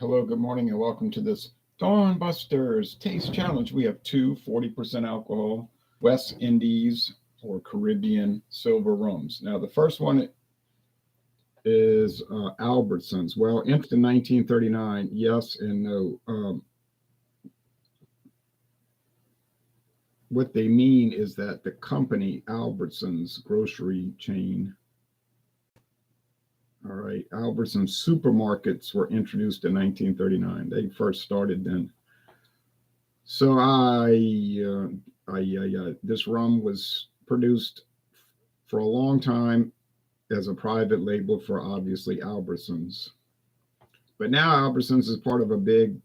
Hello, good morning, and welcome to this Dawn Busters Taste Challenge. We have two 40% alcohol West Indies or Caribbean silver rums. Now, the first one is Albertsons. Well, into 1939, yes and no. What they mean is that the company, Albertsons grocery chain, all right, Albertsons supermarkets were introduced in 1939. They first started then. So this rum was produced for a long time as a private label for obviously Albertsons. But now Albertsons is part of a big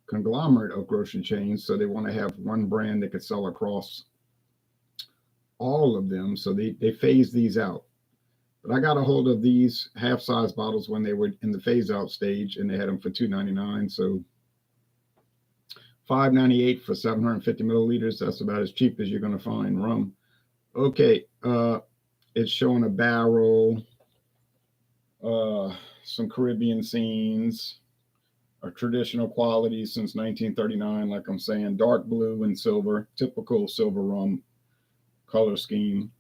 conglomerate of grocery chains, so they want to have one brand that could sell across all of them. So they phase these out. But I got a hold of these half size bottles when they were in the phase out stage, and they had them for $2.99. So $5.98 for 750 milliliters. That's about as cheap as you're going to find rum. Okay, it's showing a barrel, some Caribbean scenes, a traditional quality since 1939. Like I'm saying, dark blue and silver, typical silver rum color scheme.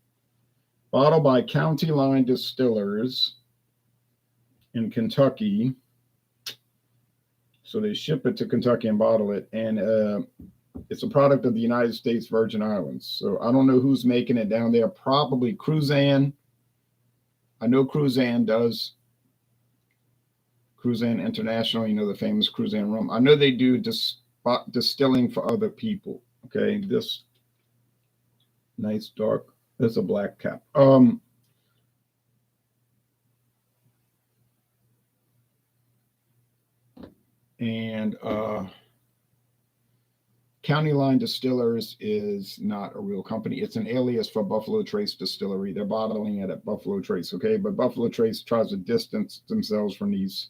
Bottled by County Line Distillers in Kentucky. So they ship it to Kentucky and bottle it, and it's a product of the United States Virgin Islands. So I don't know who's making it down there. Probably Cruzan. I know Cruzan does. Cruzan International, you know, the famous Cruzan rum. I know they do distilling for other people. Okay, this nice dark. That's a black cap. And County Line Distillers is not a real company. It's an alias for Buffalo Trace Distillery. They're bottling it at Buffalo Trace, okay? But Buffalo Trace tries to distance themselves from these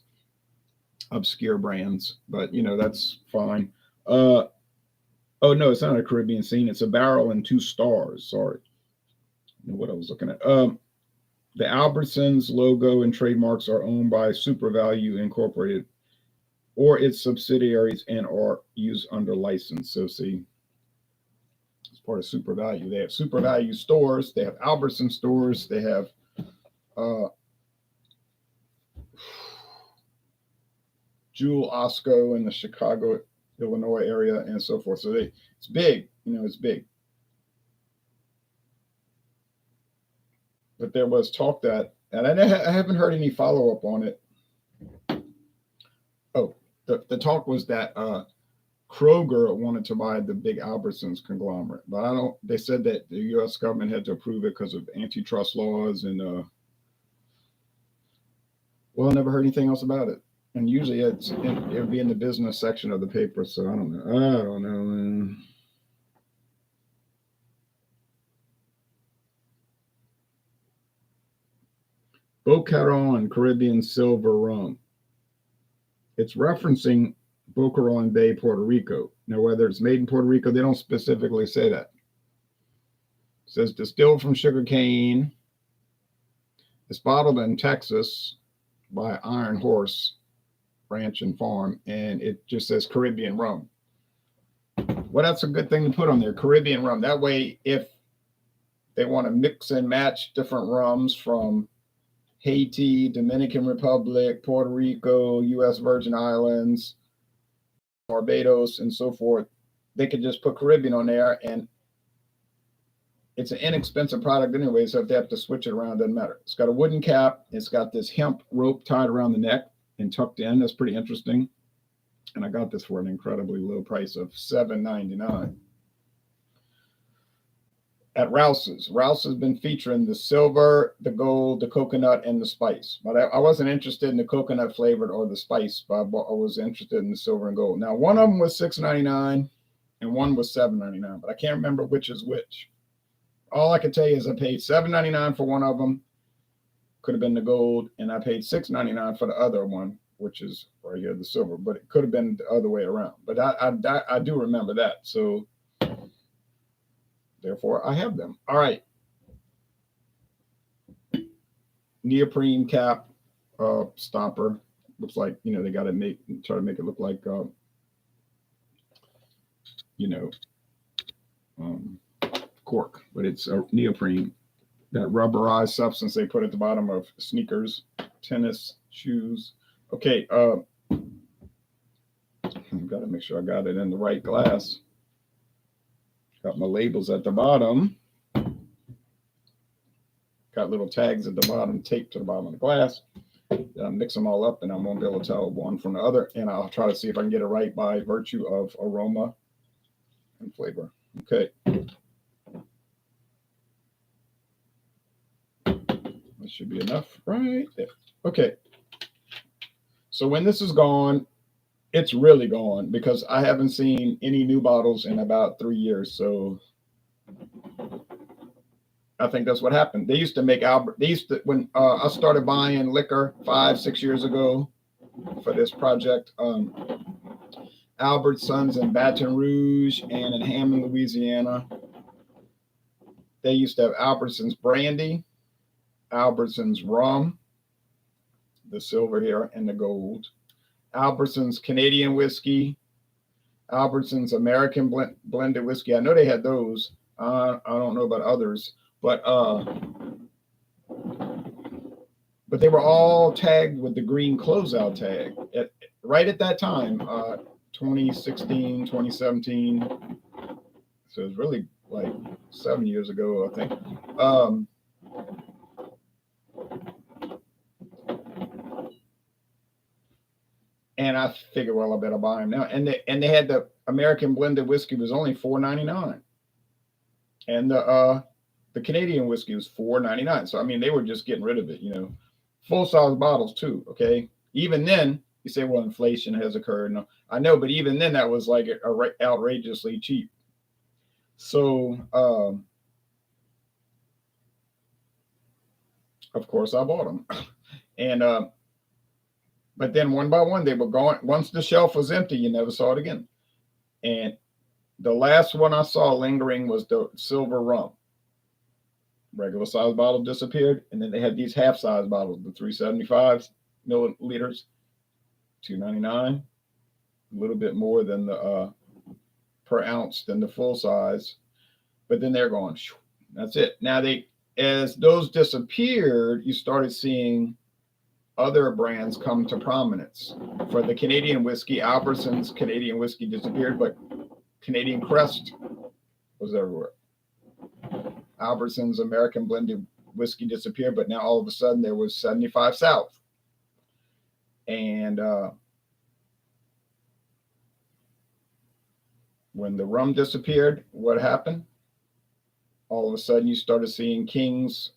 obscure brands, but you know, that's fine. Oh no, it's not a Caribbean scene. It's a barrel and two stars. Sorry, I know what I was looking at. The Albertsons logo and trademarks are owned by Super Value Incorporated or its subsidiaries and are used under license. So see, it's part of Super Value. They have Super Value stores. They have Albertson stores. They have Jewel Osco in the Chicago, Illinois area, and so forth. So it's big. You know, it's big. But there was talk that, and I haven't heard any follow up on it. Oh, the talk was that Kroger wanted to buy the big Albertsons conglomerate, but I don't. They said that the U.S. government had to approve it because of antitrust laws, and well, I never heard anything else about it. And usually it would be in the business section of the paper, so I don't know. I don't know, man. Boquerón Caribbean Silver Rum. It's referencing Boquerón Bay, Puerto Rico. Now, whether it's made in Puerto Rico, they don't specifically say that. It says distilled from sugar cane. It's bottled in Texas by Iron Horse Ranch and Farm, and it just says Caribbean rum. Well, that's a good thing to put on there, Caribbean rum. That way, if they want to mix and match different rums from Haiti, Dominican Republic, Puerto Rico, U.S. Virgin Islands, Barbados, and so forth, they could just put Caribbean on there, and it's an inexpensive product anyway, so if they have to switch it around, it doesn't matter. It's got a wooden cap. It's got this hemp rope tied around the neck and tucked in. That's pretty interesting. And I got this for an incredibly low price of $7.99 at Rouse's. Rouse has been featuring the silver, the gold, the coconut, and the spice. But I wasn't interested in the coconut flavored or the spice, but I was interested in the silver and gold. Now, one of them was $6.99 and one was $7.99, but I can't remember which is which. All I can tell you is I paid $7.99 for one of them. Could have been the gold, and I paid $6.99 for the other one, which is right here, the silver. But it could have been the other way around. But I do remember that. So therefore, I have them. All right. Neoprene cap stopper. looks like, they got to try to make it look like, you know, um, cork, but it's a neoprene, that rubberized substance they put at the bottom of sneakers, tennis shoes. Okay, I've got to make sure I got it in the right glass. Got my labels at the bottom. Got little tags at the bottom, taped to the bottom of the glass. Then I mix them all up, and I won't be able to tell one from the other. And I'll try to see if I can get it right by virtue of aroma and flavor. Okay. That should be enough right there. Okay. So when this is gone, it's really gone because I haven't seen any new bottles in about 3 years. So I think that's what happened. They used to make when I started buying liquor 5-6 years ago for this project, Albertsons in Baton Rouge and in Hammond, Louisiana. They used to have Albertsons brandy, Albertsons rum, the silver here and the gold, Albertsons Canadian whiskey, Albertsons American blended whiskey. I know they had those. I don't know about others, but they were all tagged with the green closeout tag right at that time, 2016, 2017. So it was really like 7 years ago, I think. And I figured, well, I better buy them now. And they had the American blended whiskey was only $4.99, and the Canadian whiskey was $4.99. So I mean, they were just getting rid of it, full size bottles too. Okay, even then, you say, well, inflation has occurred. No, I know, but even then, that was like outrageously cheap. So of course, I bought them, and but then one by one, they were gone. Once the shelf was empty, you never saw it again. And the last one I saw lingering was the silver rum. Regular size bottle disappeared, and then they had these half size bottles, the 375 milliliters, $2.99, a little bit more than the per ounce than the full size. But then they're gone. That's it. Now as those disappeared, you started seeing other brands come to prominence. For the Canadian whiskey, Albertsons Canadian whiskey disappeared, but Canadian Crest was everywhere. Albertsons American blended whiskey disappeared, but now all of a sudden there was 75 South. And when the rum disappeared, what happened? All of a sudden you started seeing King's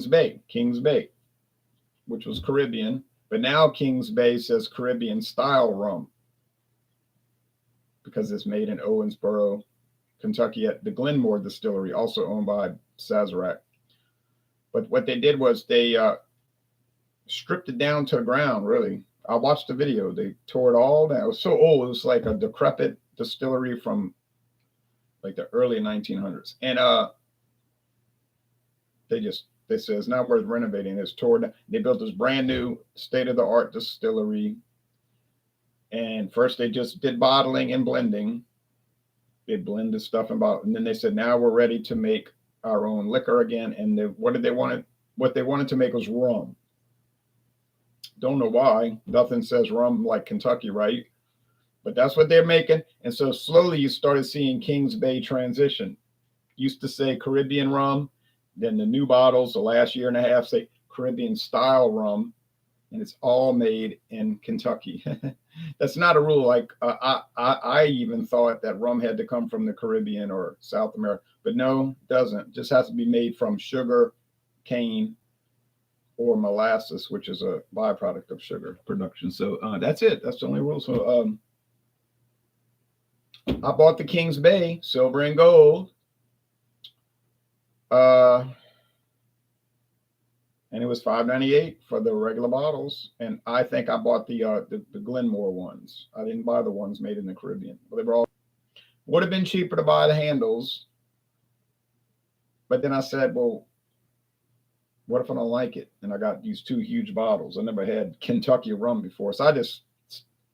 Bay, which was Caribbean, but now Kings Bay says Caribbean style rum because it's made in Owensboro, Kentucky at the Glenmore Distillery, also owned by Sazerac. But what they did was they stripped it down to the ground, really. I watched the video. They tore it all down. It was so old. It was like a decrepit distillery from like the early 1900s. And they said it's not worth renovating. It's torn down. They built this brand new state-of-the-art distillery. And first they just did bottling and blending. They blended stuff and bottled. And then they said, now we're ready to make our own liquor again. And what they wanted to make was rum. Don't know why. Nothing says rum like Kentucky, right? But that's what they're making. And so slowly you started seeing Kings Bay transition. Used to say Caribbean rum. Then the new bottles, the last year and a half, say Caribbean style rum. And it's all made in Kentucky. That's not a rule. Like I even thought that rum had to come from the Caribbean or South America. But no, it doesn't. It just has to be made from sugar, cane, or molasses, which is a byproduct of sugar production. So that's it. That's the only rule. So I bought the Kings Bay silver and gold, and it was $5.98 for the regular bottles. And I think I bought the Glenmore ones. I didn't buy the ones made in the Caribbean. Well, they were all would have been cheaper to buy the handles. But then I said, well, What if I don't like it? And I got these two huge bottles. I never had Kentucky rum before. So I just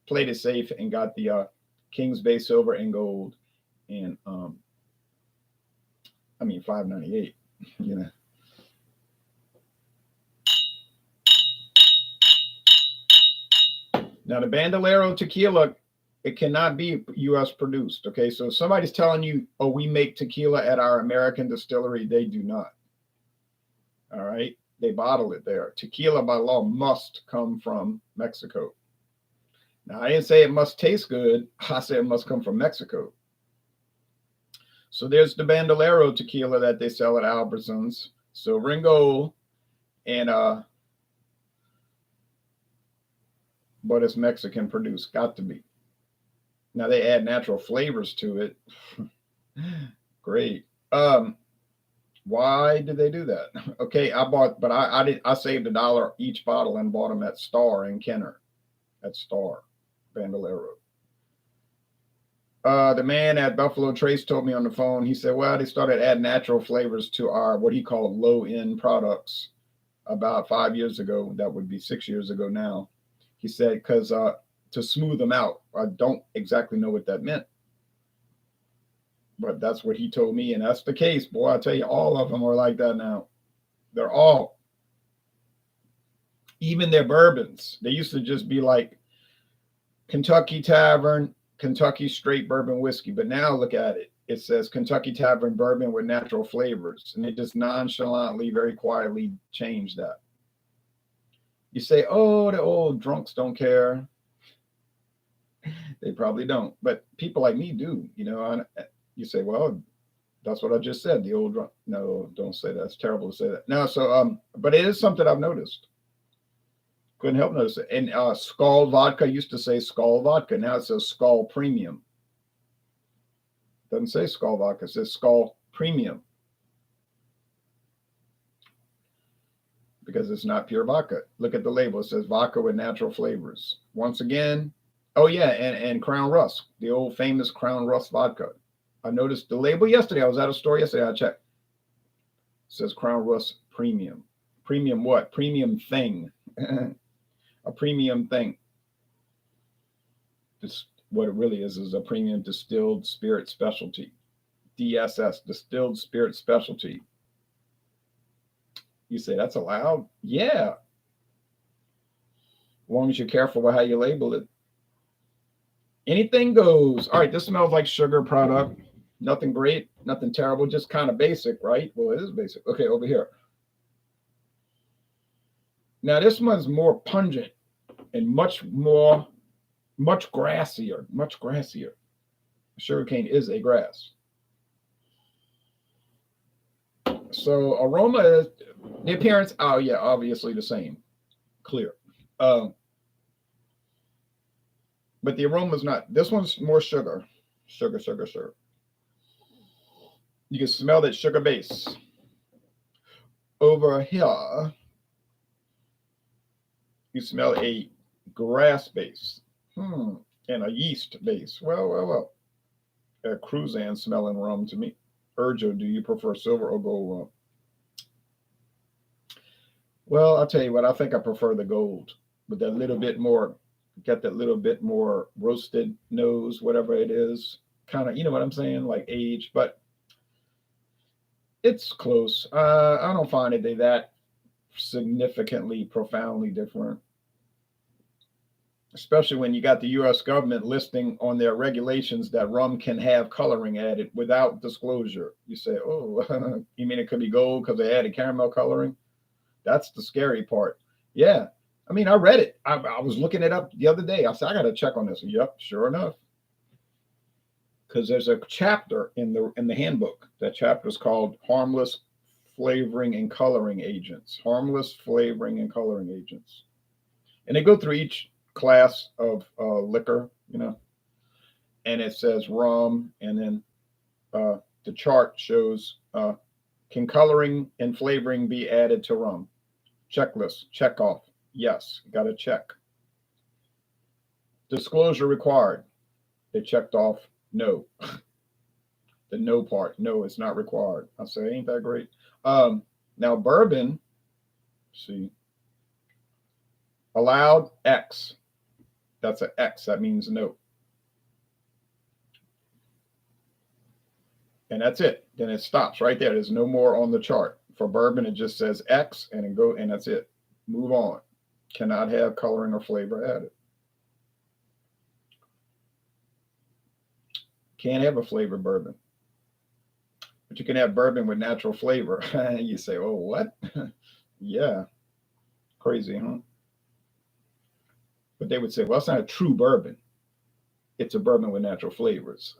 played it safe and got the King's Bay Silver and Gold. And I mean, $5.98, you know. Now the Bandolero tequila, it cannot be U.S. produced. Okay, so if somebody's telling you, "Oh, we make tequila at our American distillery," they do not. All right, they bottle it there. Tequila by law must come from Mexico. Now I didn't say it must taste good. I said it must come from Mexico. So there's the Bandolero tequila that they sell at Albertsons, silver and gold, and but it's Mexican produced, got to be. Now they add natural flavors to it. Great. Why did they do that? Okay, I saved $1 each bottle and bought them at Star in Kenner. At Star, Bandolero. The man at Buffalo Trace told me on the phone, he said, well, they started adding natural flavors to our, what he called low-end products about 5 years ago. That would be 6 years ago now. He said, because to smooth them out. I don't exactly know what that meant. But that's what he told me, and that's the case. Boy, I tell you, all of them are like that now. They're all. Even their bourbons. They used to just be like Kentucky Tavern, Kentucky Straight Bourbon Whiskey. But now look at it. It says Kentucky Tavern Bourbon with natural flavors. And they just nonchalantly, very quietly change that. You say, oh, the old drunks don't care. They probably don't. But people like me do. You know, you say, well, that's what I just said. The old drunk. No, don't say that. It's terrible to say that. No, so, but it is something I've noticed. Couldn't help notice it. And Skull Vodka used to say Skull Vodka. Now it says Skull Premium. Doesn't say Skull Vodka. It says Skull Premium. Because it's not pure vodka. Look at the label. It says vodka with natural flavors. Once again, oh yeah, and Crown Rust, the old famous Crown Rust vodka. I noticed the label yesterday. I was at a store yesterday. I checked. It says Crown Rust Premium. Premium what? Premium thing. A premium thing. This, what it really is a premium distilled spirit specialty. DSS, distilled spirit specialty. You say that's allowed? Yeah. As long as you're careful with how you label it. Anything goes. All right, this smells like sugar product. Nothing great, nothing terrible, just kind of basic, right? Well, it is basic. Okay, over here. Now, this one's more pungent and much grassier, much grassier. Sugarcane is a grass. So aroma is, the appearance, oh yeah, obviously the same, clear. But the aroma is not, this one's more sugar. Sugar. You can smell that sugar base. Over here, you smell a grass base and a yeast base. Well. A Cruzan smelling rum to me. Urjo, do you prefer silver or gold rum? Well, I'll tell you what, I think I prefer the gold with that little bit more, get that little bit more roasted nose, whatever it is. Kind of, you know what I'm saying? Like age, but it's close. I don't find it that significantly, profoundly different. Especially when you got the U.S. government listing on their regulations that rum can have coloring added without disclosure. You say, oh, you mean it could be gold because they added caramel coloring? That's the scary part. Yeah. I mean, I read it. I was looking it up the other day. I said, I got to check on this. Yep, sure enough. Because there's a chapter in the handbook. That chapter is called Harmless Flavoring and Coloring Agents. Harmless Flavoring and Coloring Agents. And they go through each class of liquor, you know, and it says rum, and then the chart shows can coloring and flavoring be added to rum? Checklist, check off. Yes, got to check. Disclosure required. They checked off no. The no part, no, it's not required. I say, ain't that great? Now bourbon, See, allowed X. That's an X. That means no. And that's it. Then it stops right there. There's no more on the chart. For bourbon, it just says X and it go, and that's it. Move on. Cannot have coloring or flavor added. Can't have a flavored bourbon. But you can have bourbon with natural flavor. You say, oh, what? Yeah. Crazy, huh? But they would say, well, it's not a true bourbon. It's a bourbon with natural flavors.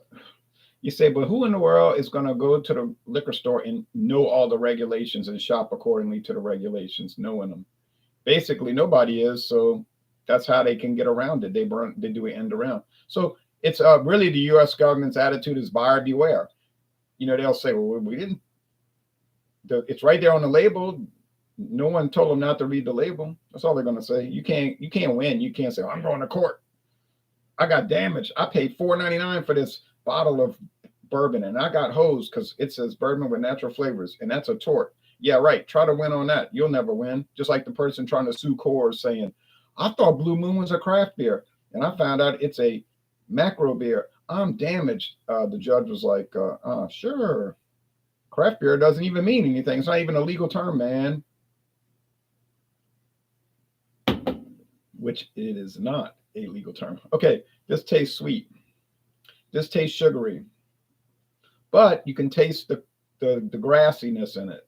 You say, but who in the world is going to go to the liquor store and know all the regulations and shop accordingly to the regulations, knowing them? Basically, nobody is. So that's how they can get around it. They do an end around. So it's really the U.S. government's attitude is buyer beware. You know, they'll say, well, we didn't. It's right there on the label. No one told them not to read the label. That's all they're going to say. You can't win. You can't say, oh, I'm going to court. I got damaged. I paid $4.99 for this bottle of bourbon and I got hosed because it says bourbon with natural flavors, and that's a tort. Yeah, right. Try to win on that. You'll never win. Just like the person trying to sue Coors saying, I thought Blue Moon was a craft beer, and I found out it's a macro beer. I'm damaged. The judge was like, sure. Craft beer doesn't even mean anything. It's not even a legal term, man. Which it is not a legal term. Okay, this tastes sweet. This tastes sugary. But you can taste the grassiness in it.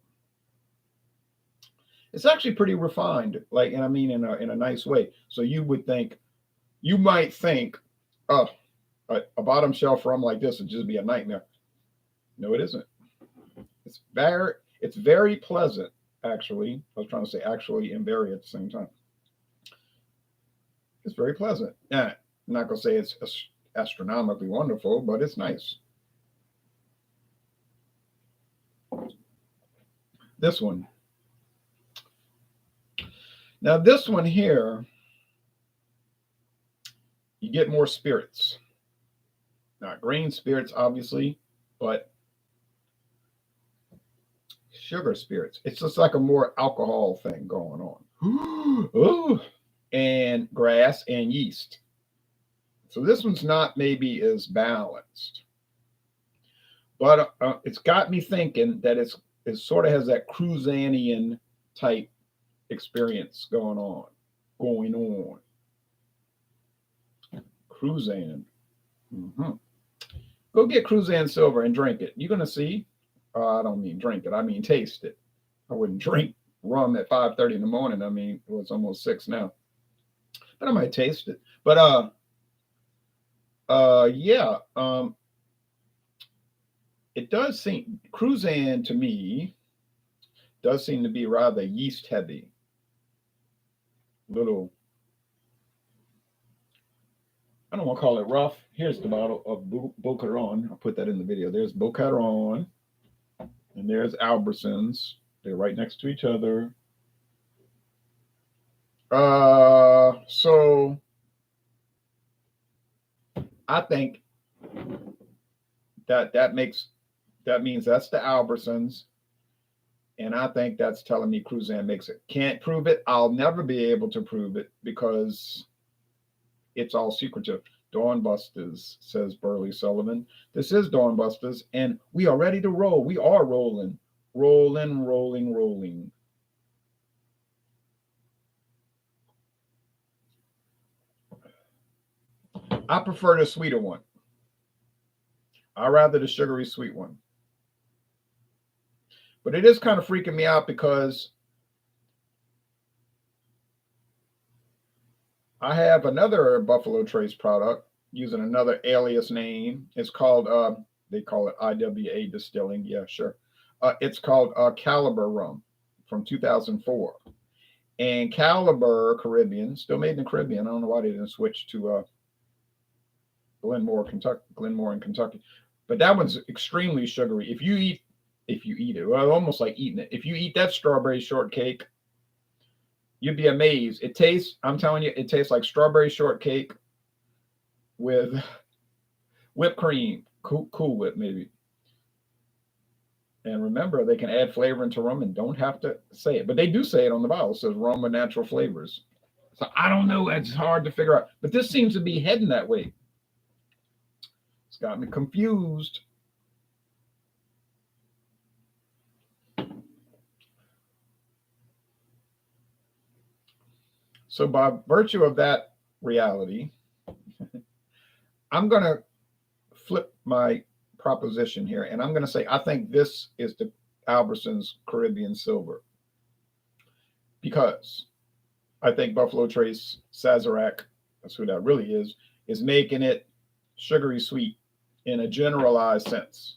It's actually pretty refined, like, and I mean in a nice way. So you might think, oh, a bottom shelf rum like this would just be a nightmare. No, it isn't. It's very pleasant, actually. I was trying to say actually and very at the same time. It's very pleasant. Yeah, I'm not gonna say it's astronomically wonderful, but it's nice. This one. Now this one here, you get more spirits. Not grain spirits, obviously, but sugar spirits. It's just like a more alcohol thing going on. Ooh, and grass and yeast. So this one's not maybe as balanced, but it's got me thinking that it sort of has that Cruzanian type experience going on. Cruzan. Mm-hmm. Go get Cruzan Silver and drink it. You're gonna see. I don't mean drink it. I mean taste it. I wouldn't drink rum at 5:30 in the morning. I mean, well, it's almost 6 now, but I might taste it. But yeah. It does seem Cruzan to me does seem to be rather yeast heavy. Little, I don't want to call it rough. Here's the bottle of Boquerón. I'll put that in the video. There's Boquerón, and there's Albertsons. They're right next to each other. So I think that means that's the Albertsons, and I think that's telling me Cruzan makes it. Can't prove it. I'll never be able to prove it because it's all secretive. Dawnbusters, says Burley Sullivan. This is Dawnbusters, and we are ready to roll. We are rolling. Rolling. I prefer the sweeter one. I rather the sugary sweet one. But it is kind of freaking me out because I have another Buffalo Trace product using another alias name. It's called, they call it IWA Distilling. Yeah, sure. It's called Caliber Rum from 2004. And Caliber Caribbean, still made in the Caribbean. I don't know why they didn't switch to Glenmore in Kentucky. But that one's extremely sugary. If you eat it, well, almost like eating it. If you eat that strawberry shortcake, you'd be amazed. It tastes, I'm telling you, it tastes like strawberry shortcake with whipped cream, cool Whip maybe. And remember, they can add flavor into rum and don't have to say it. But they do say it on the bottle. It says rum with natural flavors. So I don't know. It's hard to figure out. But this seems to be heading that way. It's got me confused. So by virtue of that reality, I'm going to flip my proposition here. And I'm going to say, I think this is the Albertsons Caribbean Silver. Because I think Buffalo Trace Sazerac, that's who that really is making it sugary sweet in a generalized sense.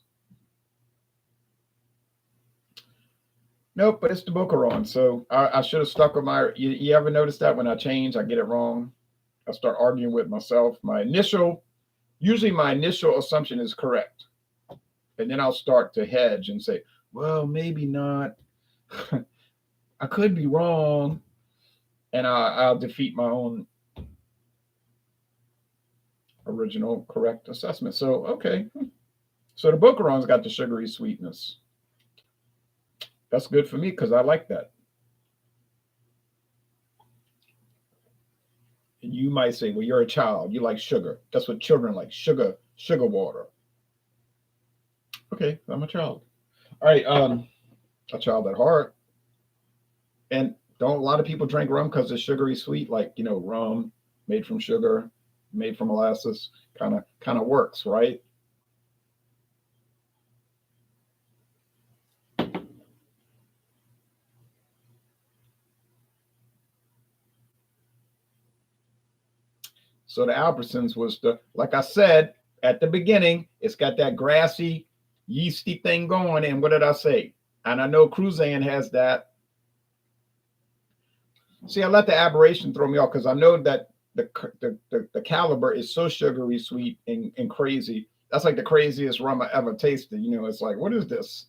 Nope, but it's the Boquerón. So I should have stuck with my. You ever notice that when I change, I get it wrong? I start arguing with myself. Usually my initial assumption is correct. And then I'll start to hedge and say, well, maybe not. I could be wrong. And I'll defeat my own original correct assessment. So, okay. So the Boquerón's got the sugary sweetness. That's good for me because I like that. And you might say, well, you're a child. You like sugar. That's what children like, sugar water. Okay, I'm a child. All right, a child at heart. And don't a lot of people drink rum because it's sugary sweet, like, rum made from sugar, made from molasses, kind of works, right? So the Albertsons was like I said at the beginning, it's got that grassy, yeasty thing going. And what did I say? And I know Cruzan has that. See, I let the aberration throw me off because I know that the caliber is so sugary sweet and crazy. That's like the craziest rum I ever tasted. It's like, what is this?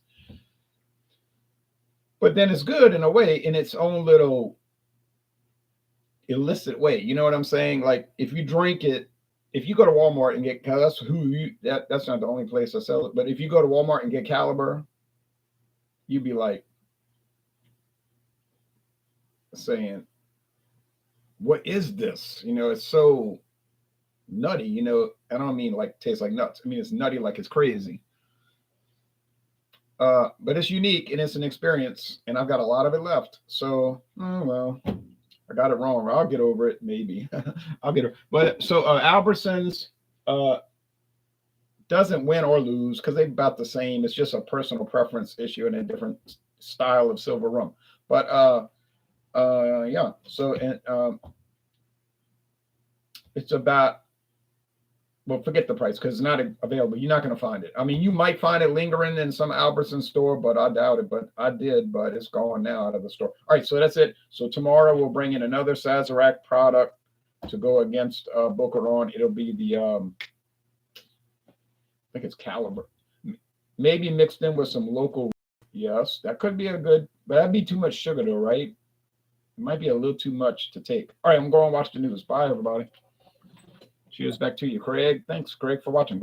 But then it's good in a way, in its own little illicit way. You know what I'm saying? Like if you drink it, if you go to Walmart and get, cause that's not the only place I sell it. But if you go to Walmart and get Caliber, you'd be like saying, what is this? It's so nutty. I don't mean like tastes like nuts. I mean, it's nutty, like it's crazy. But it's unique and it's an experience, and I've got a lot of it left. So, well, I got it wrong. I'll get over it, maybe. I'll get it. But so Albertsons doesn't win or lose because they're about the same. It's just a personal preference issue and a different style of silver rum. But yeah. So it's about, well, forget the price because it's not available. You're not going to find it. I mean, you might find it lingering in some Albertson store, but I doubt it. But I did, but it's gone now out of the store. All right, so that's it. So tomorrow we'll bring in another Sazerac product to go against Boquerón. It'll be the, I think it's Caliber. Maybe mixed in with some local. Yes, that could be a good, but that'd be too much sugar though, right? It might be a little too much to take. All right, I'm going to watch the news. Bye, everybody. Cheers back to you, Craig. Thanks, Craig, for watching.